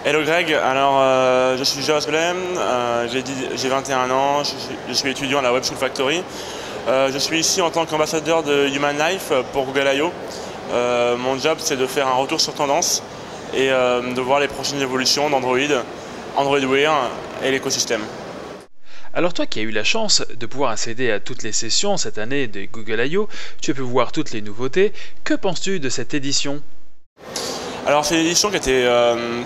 Hello Greg, alors je suis Jérusalem, j'ai 21 ans, je suis étudiant à la Web School Factory. Je suis ici en tant qu'ambassadeur de Human Life pour Google I/O. Mon job c'est de faire un retour sur tendance et de voir les prochaines évolutions d'Android, Android Wear et l'écosystème. Alors toi qui as eu la chance de pouvoir accéder à toutes les sessions cette année de Google I/O, tu as pu voir toutes les nouveautés, que penses-tu de cette édition ? Alors c'est une édition qui était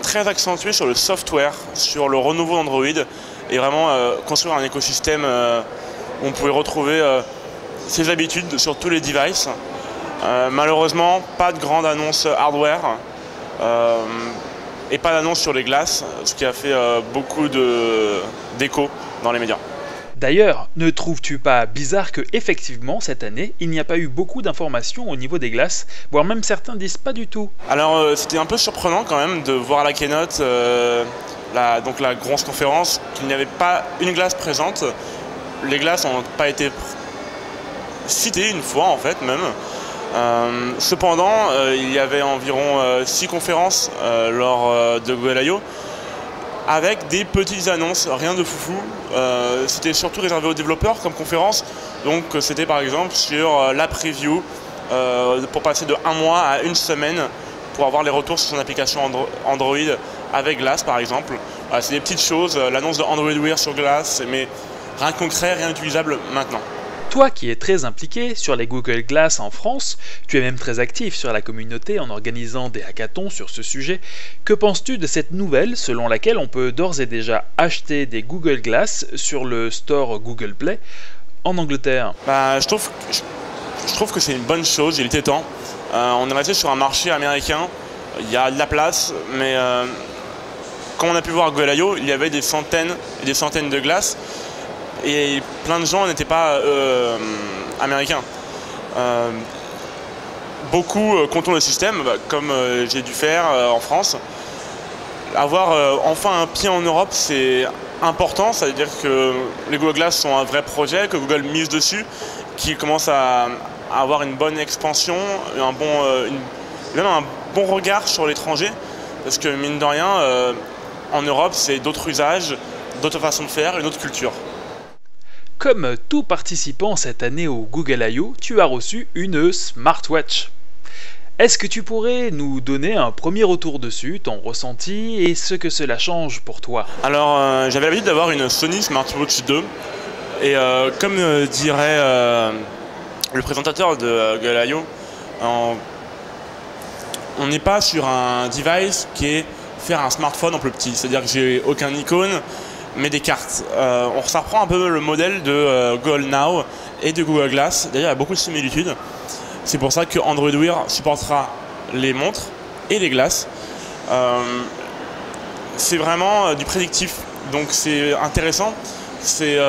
très accentuée sur le software, sur le renouveau d'Android et vraiment construire un écosystème où on pouvait retrouver ses habitudes sur tous les devices. Malheureusement, pas de grande annonce hardware et pas d'annonce sur les glaces, ce qui a fait beaucoup d'écho dans les médias. D'ailleurs, ne trouves-tu pas bizarre que effectivement cette année, il n'y a pas eu beaucoup d'informations au niveau des glaces, voire même certains disent pas du tout? Alors c'était un peu surprenant quand même de voir à la keynote, donc la grosse conférence, qu'il n'y avait pas une glace présente. Les glaces n'ont pas été citées une fois en fait même. Cependant, il y avait environ 6 conférences lors de Google I/O, avec des petites annonces, rien de foufou. C'était surtout réservé aux développeurs comme conférence. Donc c'était par exemple sur la preview pour passer de 1 mois à 1 semaine pour avoir les retours sur son application Android avec Glass par exemple. Voilà, c'est des petites choses, l'annonce de Android Wear sur Glass, mais rien de concret, rien d'utilisable maintenant. Toi qui es très impliqué sur les Google Glass en France, tu es même très actif sur la communauté en organisant des hackathons sur ce sujet. Que penses-tu de cette nouvelle selon laquelle on peut d'ores et déjà acheter des Google Glass sur le store Google Play en Angleterre? Je trouve que c'est une bonne chose, il était temps. On est resté sur un marché américain, il y a de la place, mais comme on a pu voir à Google I/O, il y avait des centaines et des centaines de glaces. Et plein de gens n'étaient pas américains. Beaucoup contournent le système, comme j'ai dû faire en France. Avoir enfin un pied en Europe, c'est important, c'est-à-dire que les Google Glass sont un vrai projet, que Google mise dessus, qui commence à avoir une bonne expansion, même un bon regard sur l'étranger, parce que mine de rien, en Europe, c'est d'autres usages, d'autres façons de faire, une autre culture. Comme tout participant cette année au Google I/O, tu as reçu une smartwatch. Est-ce que tu pourrais nous donner un premier retour dessus, ton ressenti et ce que cela change pour toi? Alors j'avais l'habitude d'avoir une Sony Smartwatch 2 et comme dirait le présentateur de Google I/O, on n'est pas sur un device qui est faire un smartphone en plus petit, c'est-à-dire que j'ai aucun icône, mais des cartes. Ça reprend un peu le modèle de Google Now et de Google Glass. D'ailleurs, il y a beaucoup de similitudes. C'est pour ça que Android Wear supportera les montres et les glaces. C'est vraiment du prédictif, donc c'est intéressant. C'est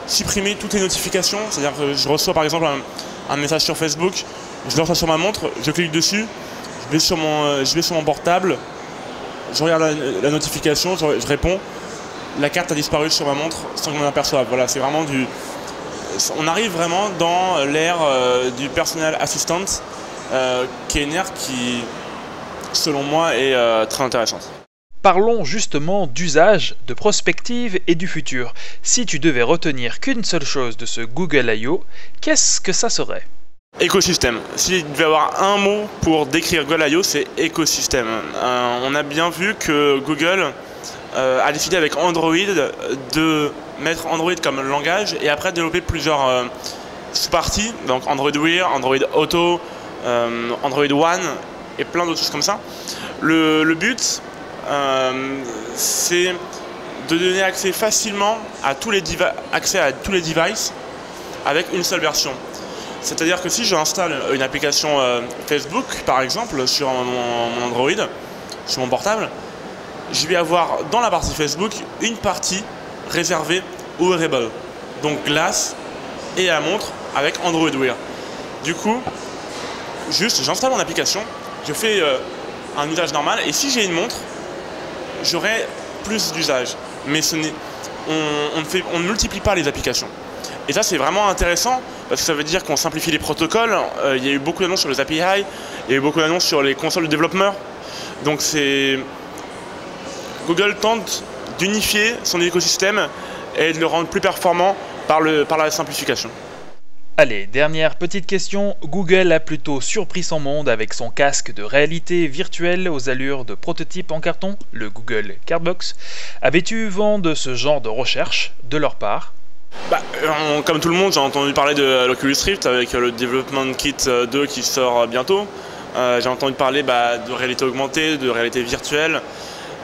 supprimer toutes les notifications. C'est-à-dire que je reçois par exemple un message sur Facebook, je le reçois sur ma montre, je clique dessus, je vais sur mon portable, je regarde la notification, je réponds. La carte a disparu sur ma montre sans que je m'en aperçoive. Voilà, c'est vraiment on arrive vraiment dans l'ère du personal assistant, qui est une ère qui, selon moi, est très intéressante. Parlons justement d'usage, de prospective et du futur. Si tu devais retenir qu'une seule chose de ce Google I/O, qu'est-ce que ça serait? Écosystème. S'il devait y avoir un mot pour décrire Google I/O, c'est écosystème. On a bien vu que Google a décidé avec Android de mettre Android comme langage et après développer plusieurs sous-parties, donc Android Wear, Android Auto, Android One et plein d'autres choses comme ça. Le but, c'est de donner accès facilement à tous les devices avec une seule version. C'est-à-dire que si j'installe une application Facebook par exemple sur mon Android, sur mon portable, je vais avoir dans la partie Facebook une partie réservée au wearable, donc Glass et à la montre avec Android Wear. Du coup, juste j'installe mon application, je fais un usage normal et si j'ai une montre, j'aurai plus d'usage. Mais on ne multiplie pas les applications. Et ça c'est vraiment intéressant parce que ça veut dire qu'on simplifie les protocoles. Il y a eu beaucoup d'annonces sur les API, il y a eu beaucoup d'annonces sur les consoles de développeurs. Donc Google tente d'unifier son écosystème et de le rendre plus performant par la simplification. Allez, dernière petite question. Google a plutôt surpris son monde avec son casque de réalité virtuelle aux allures de prototype en carton, le Google Cardbox. Avais-tu vent de ce genre de recherche de leur part? Comme tout le monde, j'ai entendu parler de l'Oculus Rift avec le Development Kit 2 qui sort bientôt. J'ai entendu parler de réalité augmentée, de réalité virtuelle,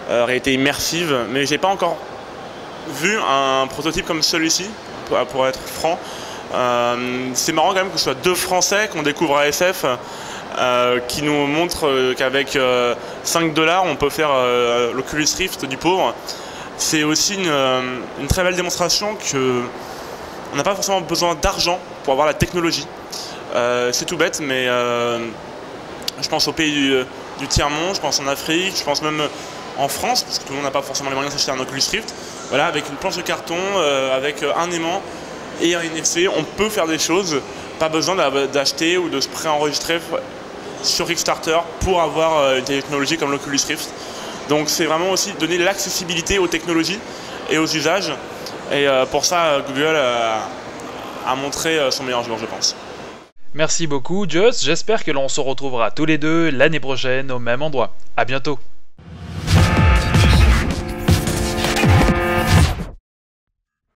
réalité immersive, mais j'ai pas encore vu un prototype comme celui-ci, pour être franc. C'est marrant quand même que ce soit deux Français qu'on découvre à SF qui nous montrent qu'avec 5 $ on peut faire l'Oculus Rift du pauvre. C'est aussi une très belle démonstration qu'on n'a pas forcément besoin d'argent pour avoir la technologie. C'est tout bête, mais je pense aux pays du tiers-monde, je pense en Afrique, je pense même en France, parce que tout le monde n'a pas forcément les moyens d'acheter un Oculus Rift. Voilà, avec une planche de carton, avec un aimant et un NFC, on peut faire des choses. Pas besoin d'acheter ou de se préenregistrer sur Kickstarter pour avoir une technologie comme l'Oculus Rift. Donc c'est vraiment aussi donner l'accessibilité aux technologies et aux usages. Et pour ça, Google a montré son meilleur joueur, je pense. Merci beaucoup, Joss. J'espère que l'on se retrouvera tous les deux l'année prochaine au même endroit. À bientôt.